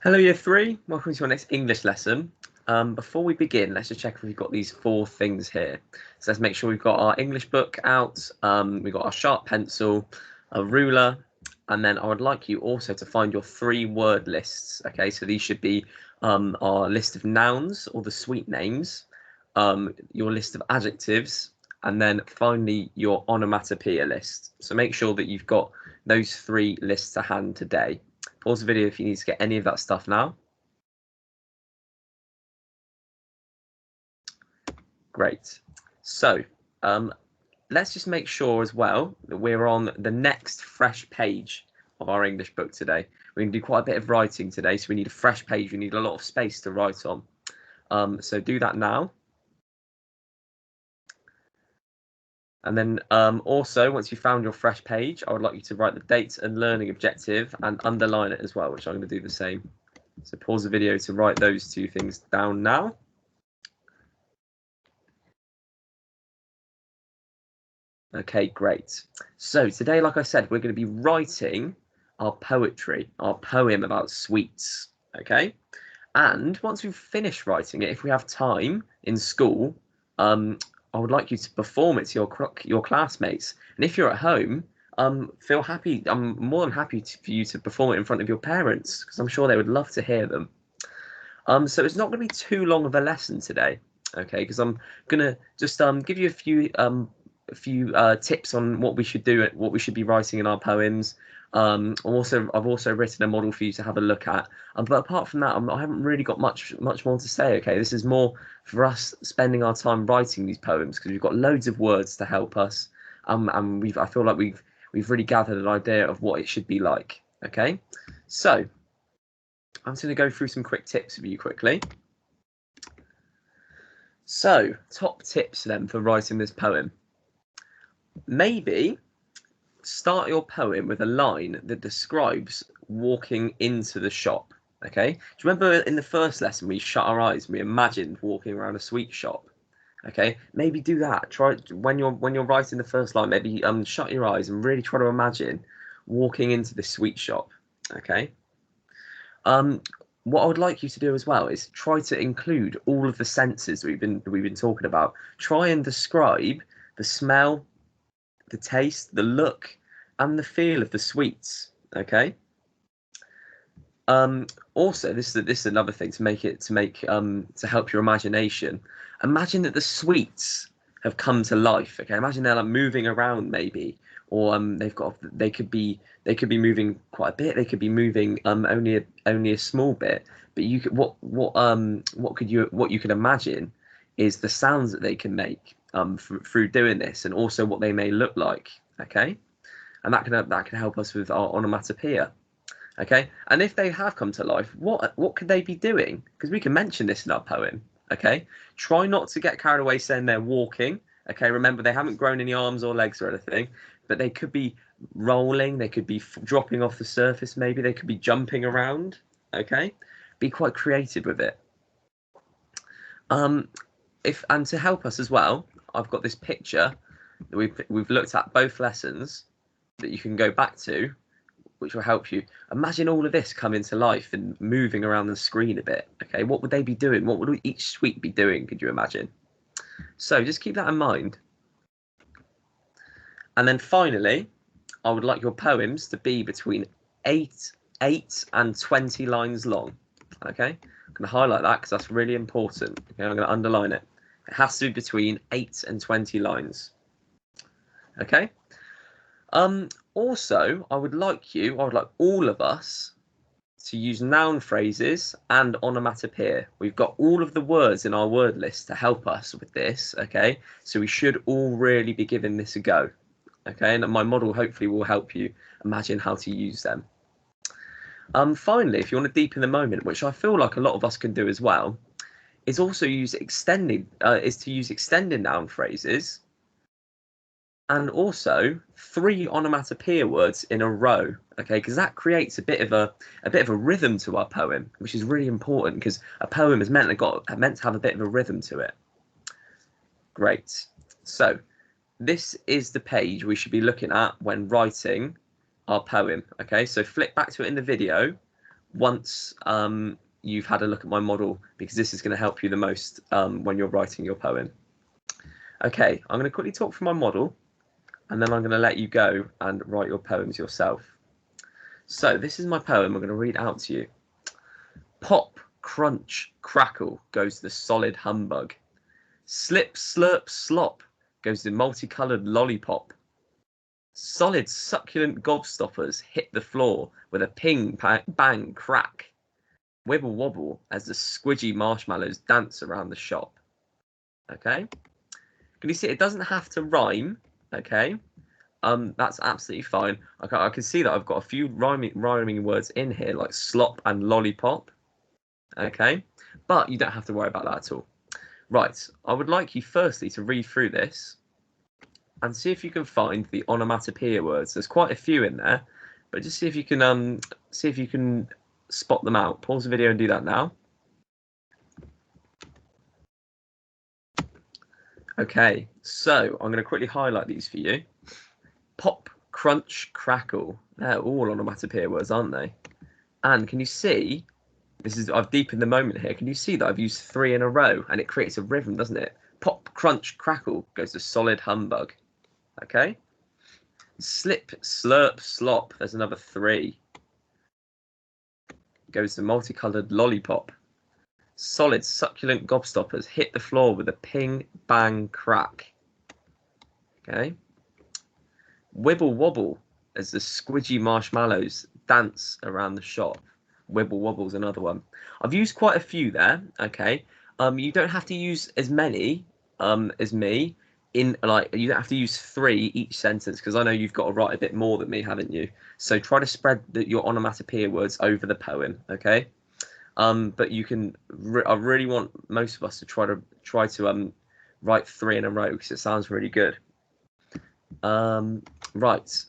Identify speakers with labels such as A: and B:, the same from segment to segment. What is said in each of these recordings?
A: Hello Year 3, welcome to our next English lesson. Before we begin, let's just check if we've got these 4 things here. So let's make sure we've got our English book out, we've got our sharp pencil, a ruler, and then I would like you also to find your 3 word lists. Okay, so these should be our list of nouns or the sweet names, your list of adjectives, and then finally your onomatopoeia list. So make sure that you've got those 3 lists to hand today. Pause the video if you need to get any of that stuff now. Great. So let's just make sure as well that we're on the next fresh page of our English book today. We're going to do quite a bit of writing today, so we need a fresh page. We need a lot of space to write on. So do that now. And then also, once you've found your fresh page, I would like you to write the date and learning objective and underline it as well, which I'm going to do the same. So pause the video to write those 2 things down now. Okay, great. So today, like I said, we're going to be writing our poetry, our poem about sweets, okay? And once we've finished writing it, if we have time in school, I would like you to perform it to your classmates. And if you're at home, feel happy. I'm more than happy for you to perform it in front of your parents, because I'm sure they would love to hear them. So it's not going to be too long of a lesson today, okay? Because I'm going to just give you a few tips on what we should do, what we should be writing in our poems. I've also written a model for you to have a look at. But apart from that, I haven't really got much more to say. Okay, this is more for us spending our time writing these poems because we've got loads of words to help us, and I feel like we've really gathered an idea of what it should be like. Okay, so I'm just going to go through some quick tips with you quickly. So, top tips then for writing this poem. Maybe start your poem with a line that describes walking into the shop. Okay, do you remember in the first lesson we shut our eyes and we imagined walking around a sweet shop? Okay, maybe do that. Try when you're writing the first line, maybe shut your eyes and really try to imagine walking into this sweet shop. Okay. What I would like you to do as well is try to include all of the senses that we've been talking about. Try and describe the smell, the taste, the look, and the feel of the sweets. Okay. Also, this is another thing to help your imagination. Imagine that the sweets have come to life. Okay, imagine they're like moving around maybe, or they could be moving quite a bit. They could be moving only a small bit. But you could what you can imagine is the sounds that they can make through doing this, and also what they may look like. Okay, and that can help us with our onomatopoeia. Okay, and if they have come to life, what could they be doing? Because we can mention this in our poem. Okay, try not to get carried away saying they're walking. Okay, remember they haven't grown any arms or legs or anything, but they could be rolling. They could be dropping off the surface. Maybe they could be jumping around. Okay, be quite creative with it. And to help us as well, I've got this picture that we've looked at both lessons that you can go back to, which will help you. Imagine all of this coming to life and moving around the screen a bit. Okay, what would they be doing? What would each sweet be doing? Could you imagine? So just keep that in mind. And then finally, I would like your poems to be between 8 and 20 lines long. Okay, I'm going to highlight that because that's really important. Okay, I'm going to underline it. It has to be between 8 and 20 lines. Okay. Also, I would like all of us to use noun phrases and onomatopoeia. We've got all of the words in our word list to help us with this, okay? So we should all really be giving this a go, okay? And my model hopefully will help you imagine how to use them. Finally, if you want to deepen the moment, which I feel like a lot of us can do as well, is also use extended noun phrases, and also 3 onomatopoeia words in a row, okay? Because that creates a bit of a rhythm to our poem, which is really important because a poem is meant to have a bit of a rhythm to it. Great. So this is the page we should be looking at when writing our poem. Okay, so flip back to it in the video once you've had a look at my model, because this is going to help you the most when you're writing your poem. Okay, I'm going to quickly talk through my model, and then I'm going to let you go and write your poems yourself. So this is my poem. I'm going to read out to you. Pop, crunch, crackle goes the solid humbug. Slip, slurp, slop goes the multicoloured lollipop. Solid, succulent gobstoppers hit the floor with a ping, bang, crack. Wibble wobble as the squidgy marshmallows dance around the shop. Okay? Can you see it doesn't have to rhyme? Okay? That's absolutely fine. I can see that I've got a few rhyming words in here, like slop and lollipop. Okay? But you don't have to worry about that at all. Right, I would like you firstly to read through this and see if you can find the onomatopoeia words. There's quite a few in there, but just see if you can spot them out. Pause the video and do that now. Okay, so I'm going to quickly highlight these for you. Pop, crunch, crackle. They're all onomatopoeia words, aren't they? And can you see, I've deepened the moment here. Can you see that I've used 3 in a row and it creates a rhythm, doesn't it? Pop, crunch, crackle goes to solid humbug. Okay? Slip, slurp, slop. There's another 3. Goes to multicoloured lollipop. Solid, succulent gobstoppers hit the floor with a ping, bang, crack. Okay? Wibble wobble as the squidgy marshmallows dance around the shop. Wibble wobble's another one. I've used quite a few there. Okay, you don't have to use as many as me. You don't have to use 3 each sentence, because I know you've got to write a bit more than me, haven't you? So try to spread your onomatopoeia words over the poem. Okay, but you can. I really want most of us to try to write 3 in a row, because it sounds really good. Right.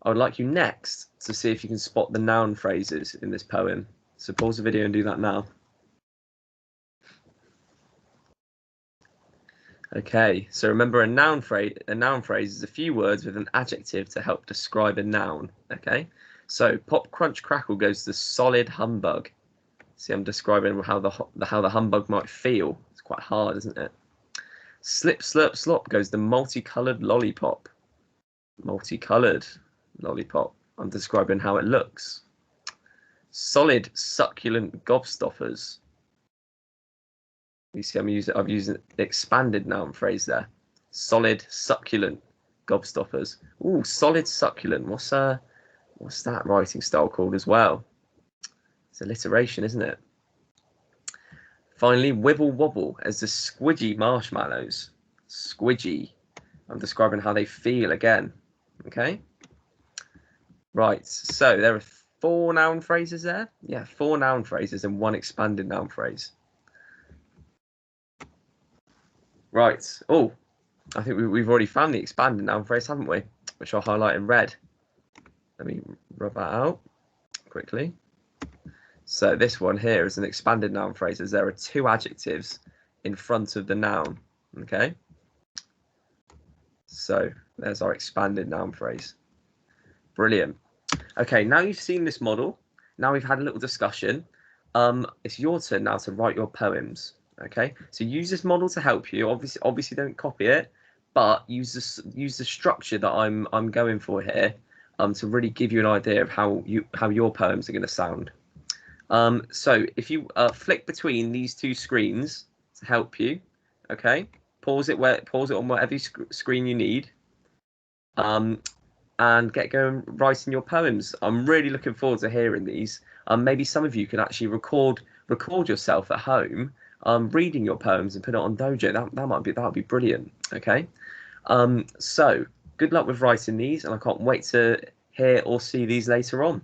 A: I would like you next to see if you can spot the noun phrases in this poem. So pause the video and do that now. Okay, so remember a noun phrase is a few words with an adjective to help describe a noun. Okay, so pop, crunch, crackle goes to solid humbug. See, I'm describing how the humbug might feel. It's quite hard, isn't it? Slip, slurp, slop goes the multicoloured lollipop. Multicoloured lollipop. I'm describing how it looks. Solid, succulent gobstoppers. You see, I've used an expanded noun phrase there. Solid, succulent gobstoppers. Ooh, solid, succulent. What's that writing style called as well? It's alliteration, isn't it? Finally, wibble wobble as the squidgy marshmallows. Squidgy. I'm describing how they feel again. Okay. Right, so there are 4 noun phrases there. Yeah, 4 noun phrases and 1 expanded noun phrase. Right. Oh, I think we've already found the expanded noun phrase, haven't we? Which I'll highlight in red. Let me rub that out quickly. So this one here is an expanded noun phrase, as there are 2 adjectives in front of the noun. Okay. So there's our expanded noun phrase. Brilliant. Okay, now you've seen this model, now we've had a little discussion, it's your turn now to write your poems. Okay, so use this model to help you. Obviously don't copy it, but use the structure that I'm going for here, to really give you an idea of how your poems are going to sound. So if you flick between these 2 screens to help you, okay, pause it on whatever screen you need. And get going writing your poems. I'm really looking forward to hearing these. Maybe some of you could actually record yourself at home, reading your poems and put it on Dojo. That would be brilliant. Okay. So good luck with writing these, and I can't wait to hear or see these later on.